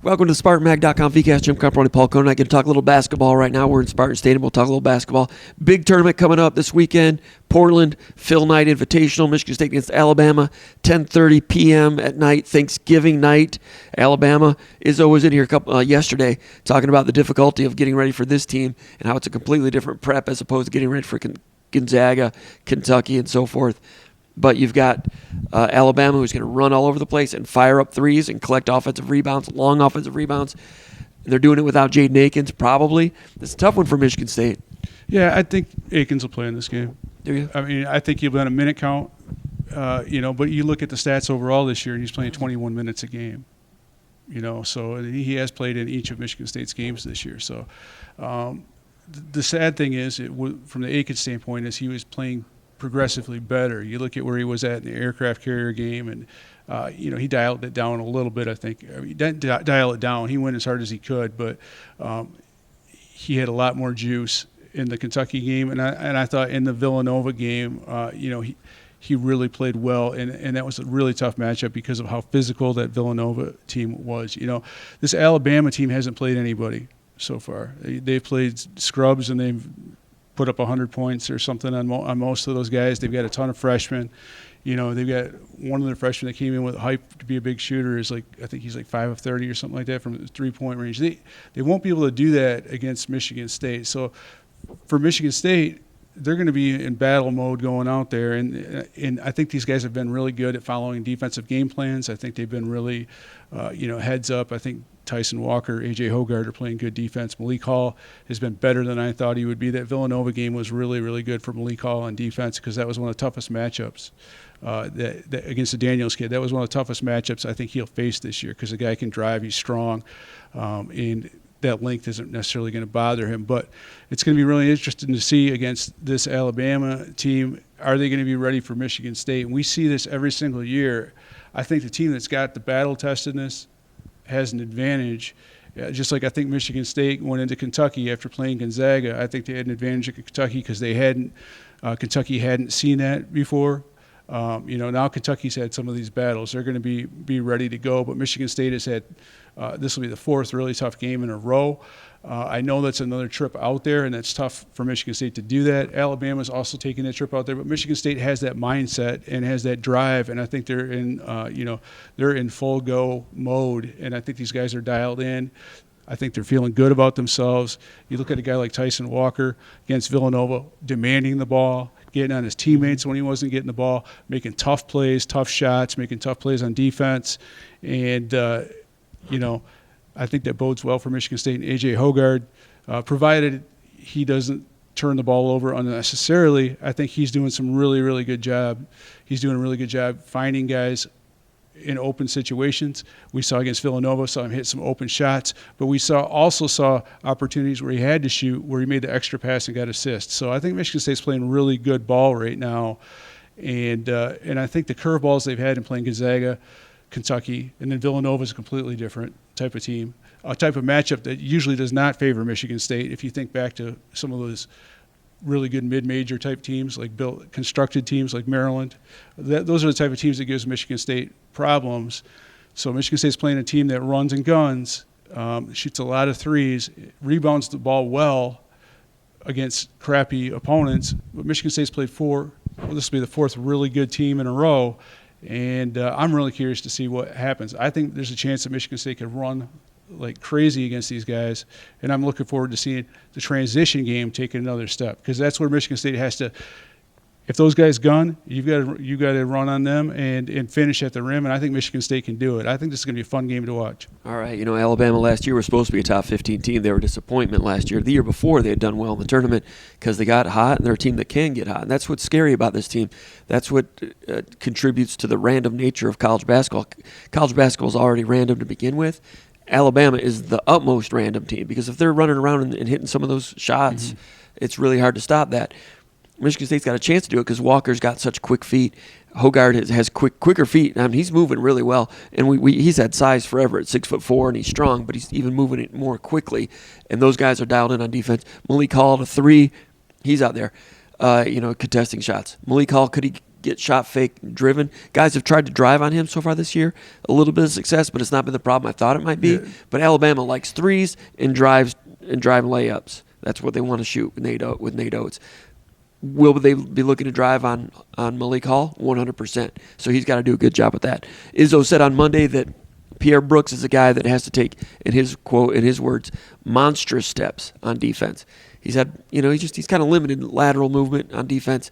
Welcome to SpartanMag.com. VCast Jim Comparoni, Paul Konyndyk. Going to talk a little basketball right now. We're in Spartan Stadium. We'll talk a little basketball. Big tournament coming up this weekend. Portland, Phil Knight Invitational. Michigan State against Alabama. 10:30 p.m. at night, Thanksgiving night. Alabama. Izzo was in here yesterday talking about the difficulty of getting ready for this team and how it's a completely different prep as opposed to getting ready for Gonzaga, Kentucky, and so forth. But you've got Alabama, who's going to run all over the place and fire up threes and collect offensive rebounds, long offensive rebounds. And they're doing it without Jaden Akins, probably. It's a tough one for Michigan State. Yeah, I think Akins will play in this game. Do you? I mean, I think he'll be on a minute count, but you look at the stats overall this year, and he's playing 21 minutes a game. So he has played in each of Michigan State's games this year. So the sad thing is, from the Akins standpoint, is he was playing progressively better. You look at where he was at in the aircraft carrier game, and he dialed it down a little bit. I think he didn't dial it down. He went as hard as he could, but he had a lot more juice in the Kentucky game, and I thought in the Villanova game, he really played well, and that was a really tough matchup because of how physical that Villanova team was. This Alabama team hasn't played anybody so far. They've played scrubs, and they've put up 100 points or something on most of those guys. They've got a ton of freshmen. They've got one of the freshmen that came in with hype to be a big shooter I think he's like 5 of 30 or something like that from the three-point range. They won't be able to do that against Michigan State. So for Michigan State, they're going to be in battle mode going out there, and I think these guys have been really good at following defensive game plans. I think they've been really, heads up. I think Tyson Walker, A.J. Hoggard are playing good defense. Malik Hall has been better than I thought he would be. That Villanova game was really, really good for Malik Hall on defense because that was one of the toughest matchups that against the Daniels kid. That was one of the toughest matchups I think he'll face this year because the guy can drive, he's strong, and that length isn't necessarily going to bother him. But it's going to be really interesting to see against this Alabama team, are they going to be ready for Michigan State? And we see this every single year. I think the team that's got the battle-testedness has an advantage. Just like I think Michigan State went into Kentucky after playing Gonzaga. I think they had an advantage at Kentucky because Kentucky hadn't seen that before. Now Kentucky's had some of these battles. They're going to be ready to go. But Michigan State has had this will be the fourth really tough game in a row. I know that's another trip out there, and it's tough for Michigan State to do that. Alabama's also taking that trip out there, but Michigan State has that mindset and has that drive, and I think they're in full go mode, and I think these guys are dialed in. I think they're feeling good about themselves. You look at a guy like Tyson Walker against Villanova, demanding the ball, getting on his teammates when he wasn't getting the ball, making tough plays, tough shots, making tough plays on defense, and I think that bodes well for Michigan State and A.J. Hoggard, provided he doesn't turn the ball over unnecessarily. I think he's doing some really, really good job. He's doing a really good job finding guys in open situations. We saw against Villanova, saw him hit some open shots, but we also saw opportunities where he had to shoot, where he made the extra pass and got assists. So I think Michigan State's playing really good ball right now, and I think the curveballs they've had in playing Gonzaga, Kentucky, and then Villanova is a completely different type of team, a type of matchup that usually does not favor Michigan State. If you think back to some of those really good mid-major type teams, like constructed teams like Maryland, those are the type of teams that gives Michigan State problems. So Michigan State's playing a team that runs and guns, shoots a lot of threes, rebounds the ball well against crappy opponents. But Michigan State's played this will be the fourth really good team in a row. And I'm really curious to see what happens. I think there's a chance that Michigan State could run like crazy against these guys, and I'm looking forward to seeing the transition game take another step because that's where Michigan State has to. If those guys gun, you've got to run on them and finish at the rim, and I think Michigan State can do it. I think this is going to be a fun game to watch. All right, Alabama last year was supposed to be a top 15 team. They were a disappointment last year. The year before, they had done well in the tournament because they got hot, and they're a team that can get hot. And that's what's scary about this team. That's what contributes to the random nature of college basketball. College basketball is already random to begin with. Alabama is the utmost random team because if they're running around and hitting some of those shots, it's really hard to stop that. Michigan State's got a chance to do it because Walker's got such quick feet. Hoggard has quicker feet. I mean, he's moving really well, and he's had size forever at 6'4", and he's strong, but he's even moving it more quickly. And those guys are dialed in on defense. Malik Hall to 3, he's out there, contesting shots. Malik Hall, could he get shot fake driven. Guys have tried to drive on him so far this year. A little bit of success, but it's not been the problem I thought it might be. Yeah. But Alabama likes threes and drive layups. That's what they want to shoot with Nate Oates. Will they be looking to drive on Malik Hall? 100%. So he's got to do a good job with that. Izzo said on Monday that Pierre Brooks is a guy that has to take, in his words, monstrous steps on defense. He's had, he's kind of limited lateral movement on defense.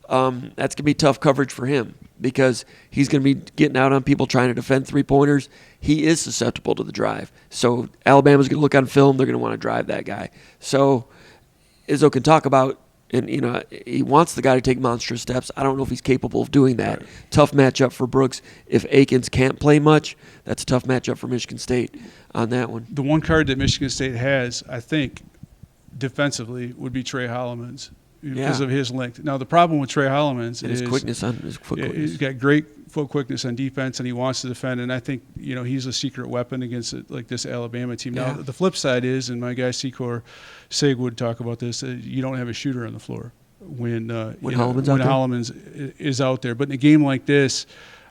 That's going to be tough coverage for him because he's going to be getting out on people trying to defend three-pointers. He is susceptible to the drive. So Alabama's going to look on film. They're going to want to drive that guy. So Izzo can talk about, and he wants the guy to take monstrous steps. I don't know if he's capable of doing that. Right. Tough matchup for Brooks. If Akins can't play much, that's a tough matchup for Michigan State on that one. The one card that Michigan State has, I think, defensively would be Trey Holloman's because of his length. Now the problem with Trey Holloman's is his quickness on his foot quickness. He's got great foot quickness on defense, and he wants to defend. And I think he's a secret weapon against like this Alabama team. Now the flip side is, and my guy Secor Sig would talk about this, you don't have a shooter on the floor when Holloman's is out there. But in a game like this,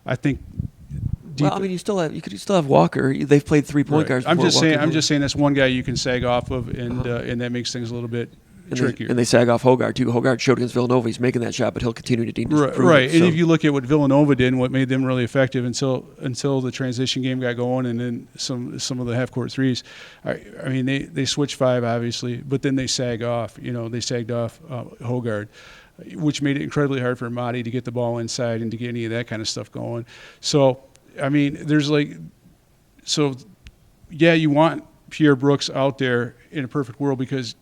I think. You could still have Walker. They've played 3-point guards. I'm just saying that's one guy you can sag off of, and that makes things a little bit trickier. They sag off Hogarth too. Hogarth showed against Villanova he's making that shot, but he'll continue to improve. Right. And if you look at what Villanova did and what made them really effective until the transition game got going, and then some of the half court threes. I mean they switched 5 obviously, but then they sag off. They sagged off Hogarth, which made it incredibly hard for Amadi to get the ball inside and to get any of that kind of stuff going. So. I mean, you want Pierre Brooks out there in a perfect world because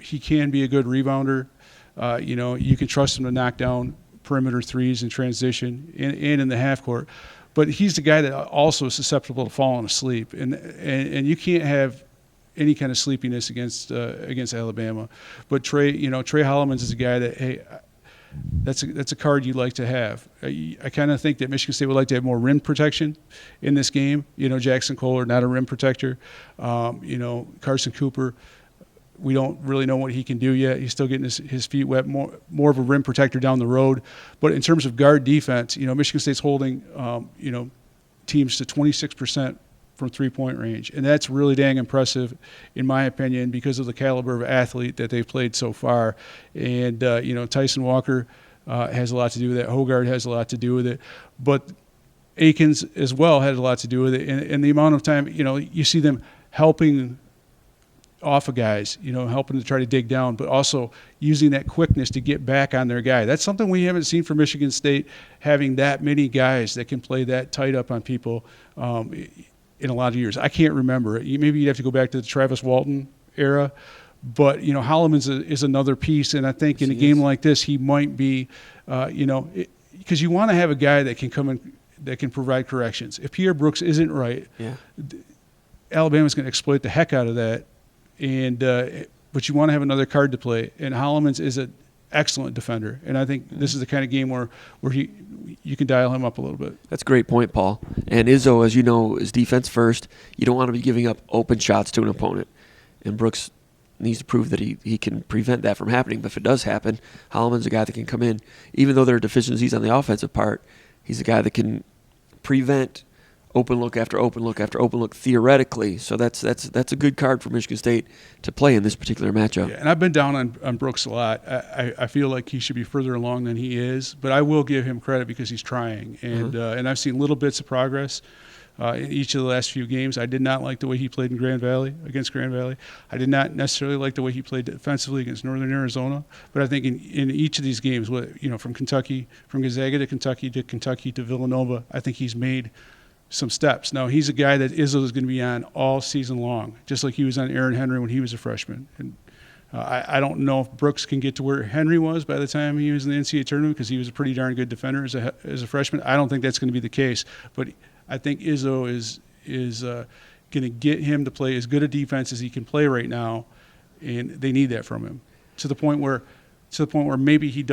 he can be a good rebounder. You can trust him to knock down perimeter threes in transition and in the half court. But he's the guy that also is susceptible to falling asleep, and you can't have any kind of sleepiness against Alabama. But Trey Holloman's is a guy that, hey, that's a card you'd like to have. I kind of think that Michigan State would like to have more rim protection in this game. Jackson Kohler, not a rim protector. Carson Cooper, we don't really know what he can do yet. He's still getting his feet wet, more of a rim protector down the road. But in terms of guard defense, Michigan State's holding, teams to 26% from three-point range. And that's really dang impressive, in my opinion, because of the caliber of athlete that they've played so far. And, Tyson Walker has a lot to do with that. Hogarth has a lot to do with it. But Akins as well had a lot to do with it. And the amount of time, you see them helping off of guys, helping to try to dig down, but also using that quickness to get back on their guy. That's something we haven't seen from Michigan State, having that many guys that can play that tight up on people in a lot of years. I can't remember. Maybe you'd have to go back to the Travis Walton era, but Holloman's is another piece, and I think in a game like this, he might be, because you want to have a guy that can come in, that can provide corrections. If Pierre Brooks isn't right, Alabama's going to exploit the heck out of that, and but you want to have another card to play, and Holloman's is an excellent defender, and I think this is the kind of game where you can dial him up a little bit. That's a great point, Paul. And Izzo, as you know, is defense first. You don't want to be giving up open shots to an opponent. And Brooks needs to prove that he can prevent that from happening. But if it does happen, Holloman's a guy that can come in. Even though there are deficiencies on the offensive part, he's a guy that can prevent open look after open look after open look theoretically. So that's a good card for Michigan State to play in this particular matchup. Yeah, and I've been down on Brooks a lot. I feel like he should be further along than he is, but I will give him credit because he's trying. And and I've seen little bits of progress in each of the last few games. I did not like the way he played against Grand Valley. I did not necessarily like the way he played defensively against Northern Arizona. But I think in each of these games, from Gonzaga to Kentucky to Villanova, I think he's made some steps. Now, he's a guy that Izzo is going to be on all season long, just like he was on Aaron Henry when he was a freshman. And I don't know if Brooks can get to where Henry was by the time he was in the NCAA tournament, because he was a pretty darn good defender as a freshman. I don't think that's going to be the case. But I think Izzo is going to get him to play as good a defense as he can play right now, and they need that from him to the point where maybe he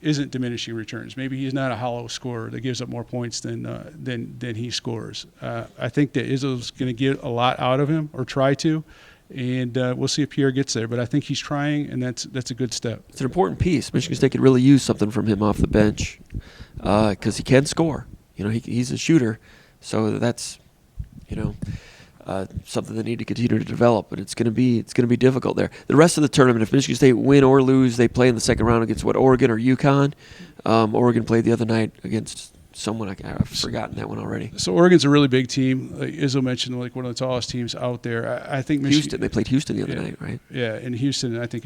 isn't diminishing returns. Maybe he's not a hollow scorer that gives up more points than he scores. I think that Izzo's going to get a lot out of him, or try to, And we'll see if Pierre gets there. But I think he's trying, and that's a good step. It's an important piece. Michigan State could really use something from him off the bench because he can score. He's a shooter, so that's something they need to continue to develop. But it's going to be difficult there. The rest of the tournament, if Michigan State win or lose, they play in the second round against Oregon or UConn. Oregon played the other night against someone. I've forgotten that one already. So Oregon's a really big team. Like Izzo mentioned, like one of the tallest teams out there. I think Houston. They played Houston the other night, right? Yeah, and Houston, I think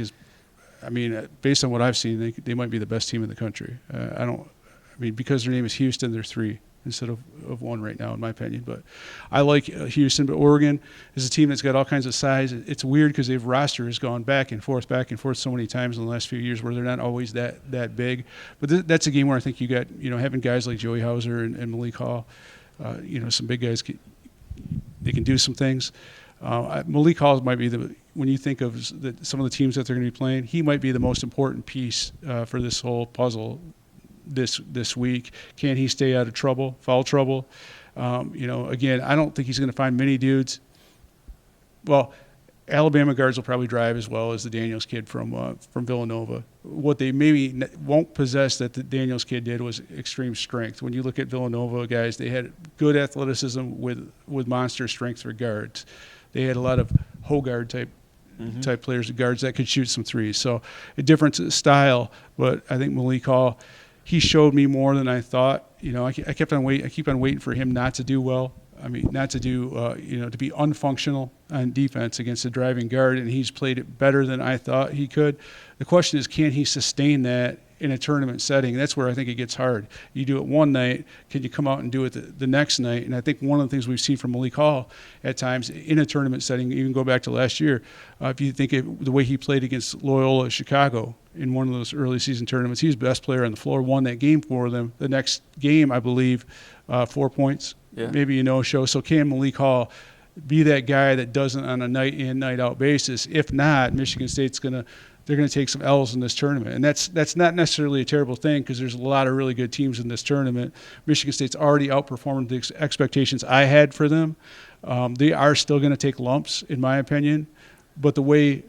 based on what I've seen, they might be the best team in the country. Because their name is Houston, they're 3 instead of 1 right now, in my opinion. But I like Houston. But Oregon is a team that's got all kinds of size. It's weird because their roster has gone back and forth so many times in the last few years where they're not always that big. But that's a game where I think you got, having guys like Joey Hauser and Malik Hall, some big guys, they can do some things. Malik Hall might be when you think of some of the teams that they're going to be playing, he might be the most important piece for this whole puzzle this week. Can he stay out of trouble, foul trouble? Again, I don't think he's going to find many dudes. Well, Alabama guards will probably drive as well as the Daniels kid from Villanova. What they maybe won't possess that the Daniels kid did was extreme strength. When you look at Villanova guys, they had good athleticism with monster strength for guards. They had a lot of Hogard type players, guards that could shoot some threes. So a different style, but I think Malik Hall, he showed me more than I thought. I keep on waiting for him not to do well. Not to do, to be unfunctional on defense against a driving guard, and he's played it better than I thought he could. The question is, can he sustain that in a tournament setting? That's where I think it gets hard. You do it one night, can you come out and do it the next night? And I think one of the things we've seen from Malik Hall at times in a tournament setting, even go back to last year, if you think the way he played against Loyola Chicago in one of those early season tournaments, he was the best player on the floor, won that game for them. The next game, I believe, 4 points. Yeah. Maybe a no-show. So can Malik Hall be that guy that does it on a night-in, night-out basis? If not, Michigan State's they're going to take some L's in this tournament. And that's not necessarily a terrible thing because there's a lot of really good teams in this tournament. Michigan State's already outperformed the expectations I had for them. They are still going to take lumps, in my opinion. But the way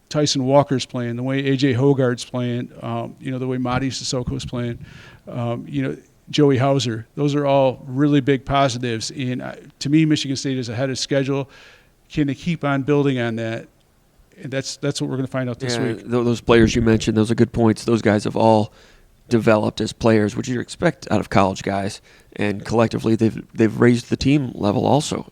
Tyson Walker's playing, the way A.J. Hogard's playing, the way Madi Sissoko's playing, Joey Hauser. Those are all really big positives. And to me, Michigan State is ahead of schedule. Can they keep on building on that? And that's what we're going to find out this week. Those players you mentioned, those are good points. Those guys have all developed as players, which you expect out of college guys. And collectively, they've raised the team level also.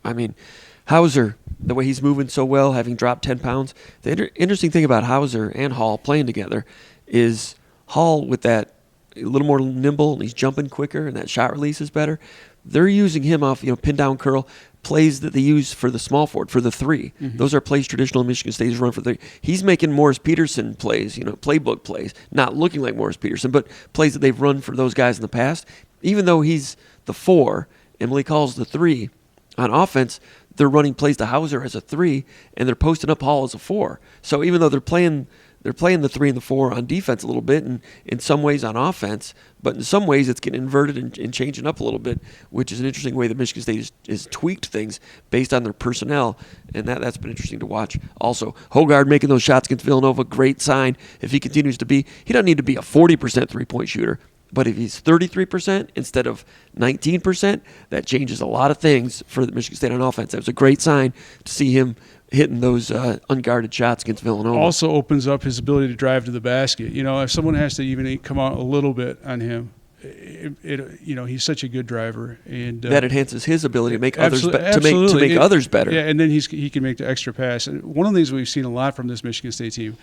Hauser, the way he's moving so well, having dropped 10 pounds. The interesting thing about Hauser and Hall playing together is Hall with that a little more nimble, and he's jumping quicker, and that shot release is better. They're using him off, pin down curl, plays that they use for the small forward, for the 3. Mm-hmm. Those are plays traditional Michigan State's run for 3. He's making Morris Peterson plays, playbook plays, not looking like Morris Peterson, but plays that they've run for those guys in the past. Even though he's the 4, Emily calls the 3 on offense, they're running plays to Hauser as a 3, and they're posting up Hall as a 4. So even though they're playing the 3 and the 4 on defense a little bit, and in some ways on offense, but in some ways it's getting inverted and changing up a little bit, which is an interesting way that Michigan State has tweaked things based on their personnel, and that's been interesting to watch. Also, Hogard making those shots against Villanova, great sign. If he continues to be, he doesn't need to be a 40% three-point shooter, but if he's 33% instead of 19%, that changes a lot of things for the Michigan State on offense. That was a great sign to see him hitting those unguarded shots against Villanova. Also opens up his ability to drive to the basket. If someone has to even come out a little bit on him, he's such a good driver, and that enhances his ability to make others others better. Yeah, and then he can make the extra pass. And one of the things we've seen a lot from this Michigan State team,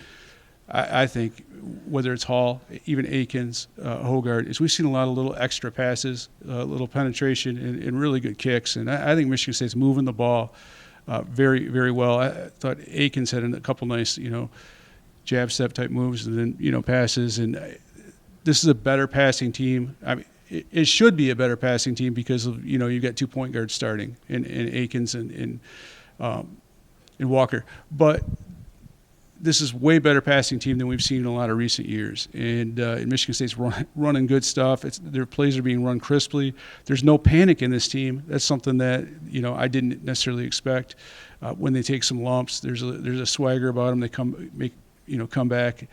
I think, whether it's Hall, even Akins, Hogard, is we've seen a lot of little extra passes, little penetration, and really good kicks. And I think Michigan State's moving the ball very, very well. I thought Akins had a couple nice, jab step type moves and then, passes. And this is a better passing team. It should be a better passing team because of, you've got 2 point guards starting in Akins and Walker. But this is way better passing team than we've seen in a lot of recent years. And Michigan State's running good stuff. Their plays are being run crisply. There's no panic in this team. That's something that, I didn't necessarily expect. When they take some lumps, there's a swagger about them. They come back,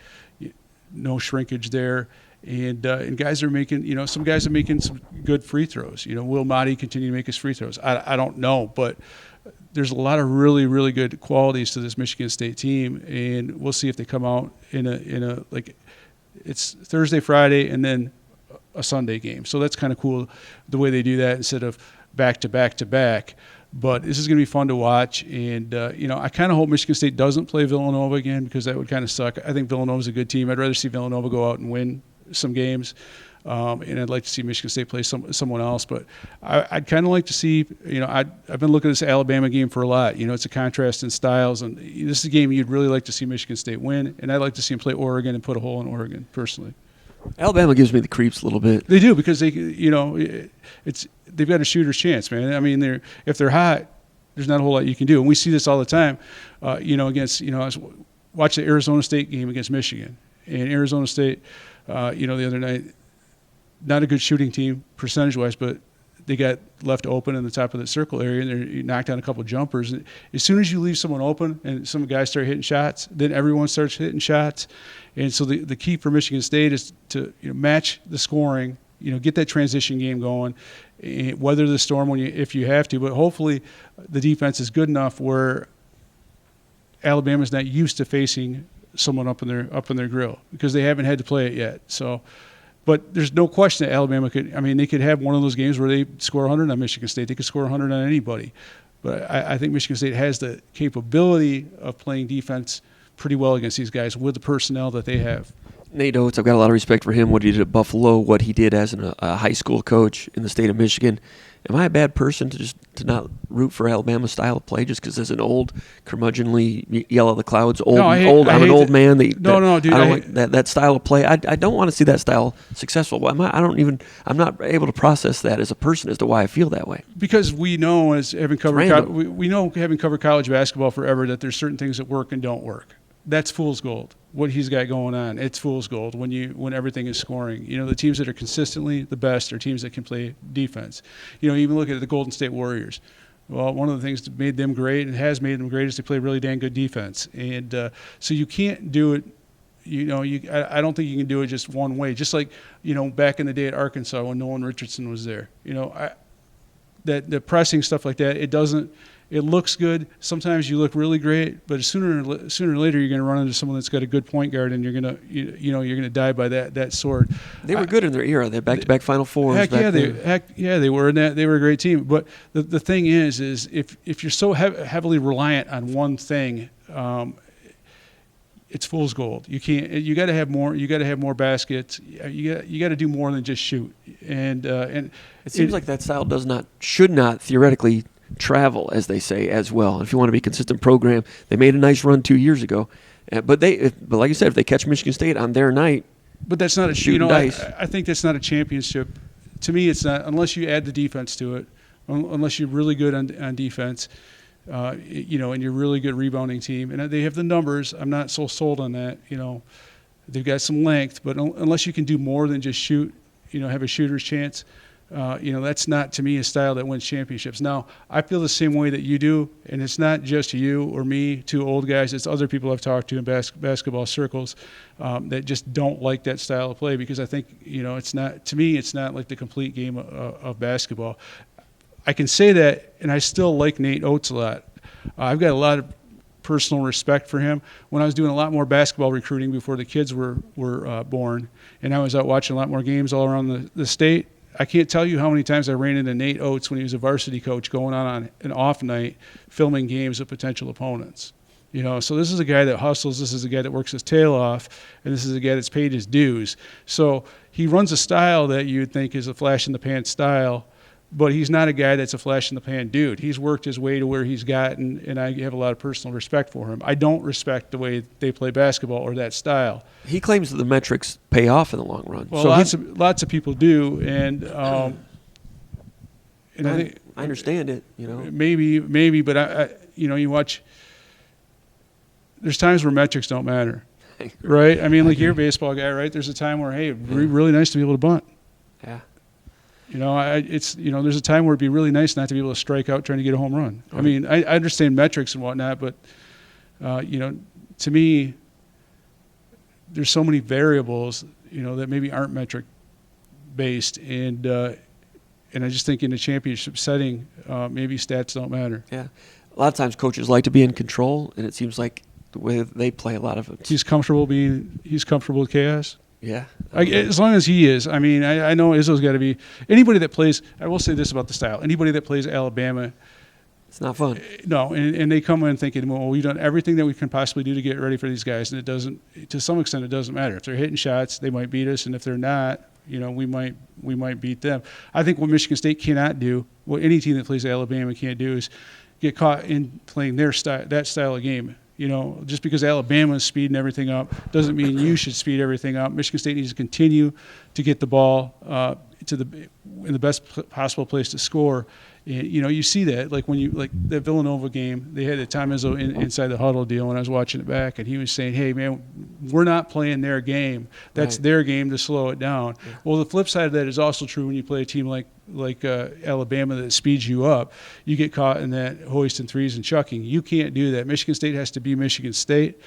no shrinkage there. And guys are making, some guys are making some good free throws. Will Motti continue to make his free throws? I don't know, but there's a lot of really, really good qualities to this Michigan State team, and we'll see if they come out in a like it's Thursday, Friday, and then a Sunday game. So that's kind of cool the way they do that instead of back to back to back. But this is going to be fun to watch, and I kind of hope Michigan State doesn't play Villanova again because that would kind of suck. I think Villanova's a good team. I'd rather see Villanova go out and win some games. And I'd like to see Michigan State play someone else. But I'd kind of like to see, I've been looking at this Alabama game for a lot. It's a contrast in styles. And this is a game you'd really like to see Michigan State win. And I'd like to see them play Oregon and put a hole in Oregon, personally. Alabama gives me the creeps a little bit. They do because they've got a shooter's chance, man. I mean, if they're hot, there's not a whole lot you can do. And we see this all the time, against, I watched the Arizona State game against Michigan. And Arizona State, the other night, not a good shooting team percentage-wise, but they got left open in the top of the circle area, and they knocked down a couple of jumpers. And as soon as you leave someone open and some guys start hitting shots, then everyone starts hitting shots. And so the key for Michigan State is to match the scoring, get that transition game going, weather the storm if you have to. But hopefully the defense is good enough where Alabama's not used to facing someone up in their grill because they haven't had to play it yet. So. But there's no question that Alabama they could have one of those games where they score 100 on Michigan State. They could score 100 on anybody. But I think Michigan State has the capability of playing defense pretty well against these guys with the personnel that they have. Nate Oates, I've got a lot of respect for him, what he did at Buffalo, what he did as a high school coach in the state of Michigan. Am I a bad person to not root for Alabama style of play just because as an old, curmudgeonly, yell at the clouds, I'm an old man. Dude. I don't like that style of play. I don't want to see that style successful. I'm not able to process that as a person as to why I feel that way. Because we know, as having covered we know having covered college basketball forever, that there's certain things that work and don't work. That's fool's gold. What he's got going on, it's fool's gold when everything is scoring. The teams that are consistently the best are teams that can play defense. Even look at the Golden State Warriors. Well, one of the things that made them great and has made them great is they play really dang good defense. And so you can't do it. I don't think you can do it just one way. Just like back in the day at Arkansas when Nolan Richardson was there. That the pressing stuff like that, it doesn't. It looks good. Sometimes you look really great, but sooner or later you're going to run into someone that's got a good point guard, and you're going to die by that sword. They were good in their era. They had back-to-back Final Fours. They were. And they were a great team. But the thing is if you're so heavily reliant on one thing, it's fool's gold. You can't. You got to have more. You got to have more baskets. You got to do more than just shoot. And it seems like that style should not theoretically travel, as they say, as well. If you want to be a consistent program, they made a nice run 2 years ago, but like you said, if they catch Michigan State on their night, but that's not dice. I think that's not a championship. To me, it's not unless you add the defense to it. Unless you're really good on defense, and you're a really good rebounding team, and they have the numbers. I'm not so sold on that. They've got some length, but unless you can do more than just shoot, have a shooter's chance. That's not, to me, a style that wins championships. Now, I feel the same way that you do, and it's not just you or me, two old guys. It's other people I've talked to in basketball circles that just don't like that style of play because I think, it's not, to me, it's not like the complete game of basketball. I can say that, and I still like Nate Oates a lot. I've got a lot of personal respect for him. When I was doing a lot more basketball recruiting before the kids were born, and I was out watching a lot more games all around the state, I can't tell you how many times I ran into Nate Oates when he was a varsity coach going on an off night filming games of potential opponents. So this is a guy that hustles. This is a guy that works his tail off, and this is a guy that's paid his dues. So he runs a style that you would think is a flash-in-the-pan style, but he's not a guy that's a flash-in-the-pan dude. He's worked his way to where he's gotten, and I have a lot of personal respect for him. I don't respect the way they play basketball or that style. He claims that the metrics pay off in the long run. Well, so lots of people do, and I think I understand it. Maybe, but you watch. there's times where metrics don't matter, right? I mean, like you're a baseball guy, right? There's a time where, hey, it'd be really nice to be able to bunt. Yeah. You know, there's a time where it'd be really nice not to be able to strike out trying to get a home run. Right. I mean, I understand metrics and whatnot, but, you know, to me, there's so many variables, you know, that maybe aren't metric based. And I just think in a championship setting, maybe stats don't matter. Yeah. A lot of times coaches like to be in control, and it seems like the way they play a lot of it. He's comfortable with chaos. Yeah. As long as he is. I mean, I know Izzo's got to be – anybody that plays – I will say this about the style. Anybody that plays Alabama – it's not fun. No, and they come in thinking, well, we've done everything that we can possibly do to get ready for these guys, and it doesn't – to some extent, it doesn't matter. If they're hitting shots, they might beat us, and if they're not, you know, we might beat them. I think what Michigan State cannot do, what any team that plays Alabama can't do, is get caught in playing that style of game. You know, just because Alabama is speeding everything up doesn't mean you should speed everything up. Michigan State needs to continue to get the ball in the best possible place to score. And, you know, you see that, like when you like that Villanova game, they had Tom Izzo inside the huddle deal, and I was watching it back, and he was saying, "Hey, man, we're not playing their game. That's their game to slow it down." Yeah. Well, the flip side of that is also true when you play a team like Alabama that speeds you up. You get caught in that hoisting threes and chucking. You can't do that. Michigan State has to be Michigan State.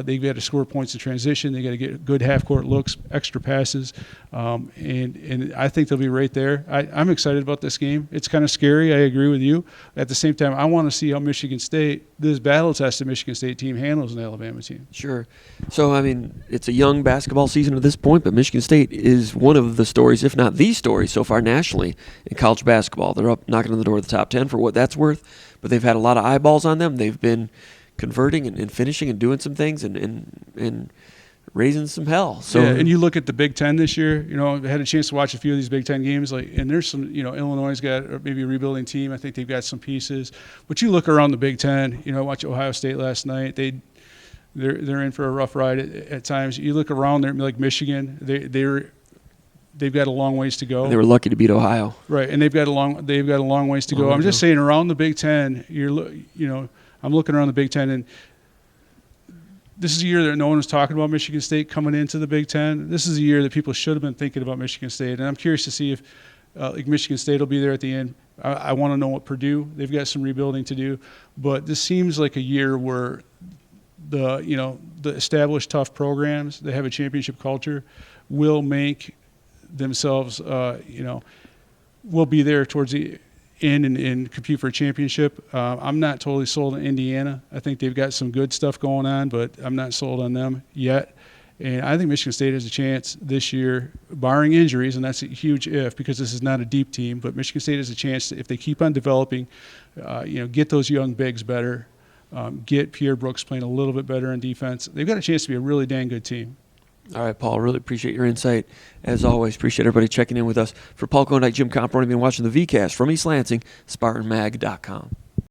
They've got to score points in transition. They got to get good half-court looks, extra passes, and I think they'll be right there. I'm excited about this game. It's kind of scary. I agree with you. At the same time, I want to see how Michigan State, this battle-tested Michigan State team, handles an Alabama team. Sure. So, I mean, it's a young basketball season at this point, but Michigan State is one of the stories, if not the story, so far nationally in college basketball. They're up knocking on the door of the top 10 for what that's worth, but they've had a lot of eyeballs on them. They've been converting and finishing and doing some things and raising some hell. So yeah, and you look at the Big Ten this year. You know, I had a chance to watch a few of these Big Ten games. And there's some. You know, Illinois' got maybe a rebuilding team. I think they've got some pieces. But you look around the Big Ten. You know, I watched Ohio State last night. They're in for a rough ride at times. You look around there, like Michigan. They've got a long ways to go. And they were lucky to beat Ohio. Right, and they've got a long ways to go. I'm just saying, around the Big Ten, I'm looking around the Big Ten, and this is a year that no one was talking about Michigan State coming into the Big Ten. This is a year that people should have been thinking about Michigan State, and I'm curious to see if Michigan State will be there at the end. I want to know what Purdue. They've got some rebuilding to do, but this seems like a year where the established tough programs that have a championship culture will make themselves, will be there towards the end and compete for a championship. I'm not totally sold on Indiana. I think they've got some good stuff going on, but I'm not sold on them yet. And I think Michigan State has a chance this year, barring injuries, and that's a huge if because this is not a deep team, but Michigan State has a chance to, if they keep on developing, get those young bigs better, get Pierre Brooks playing a little bit better on defense. They've got a chance to be a really dang good team. All right, Paul, really appreciate your insight. As always, appreciate everybody checking in with us. For Paul Konyndyk, Jim Comparoni, been watching the VCast from East Lansing, SpartanMag.com.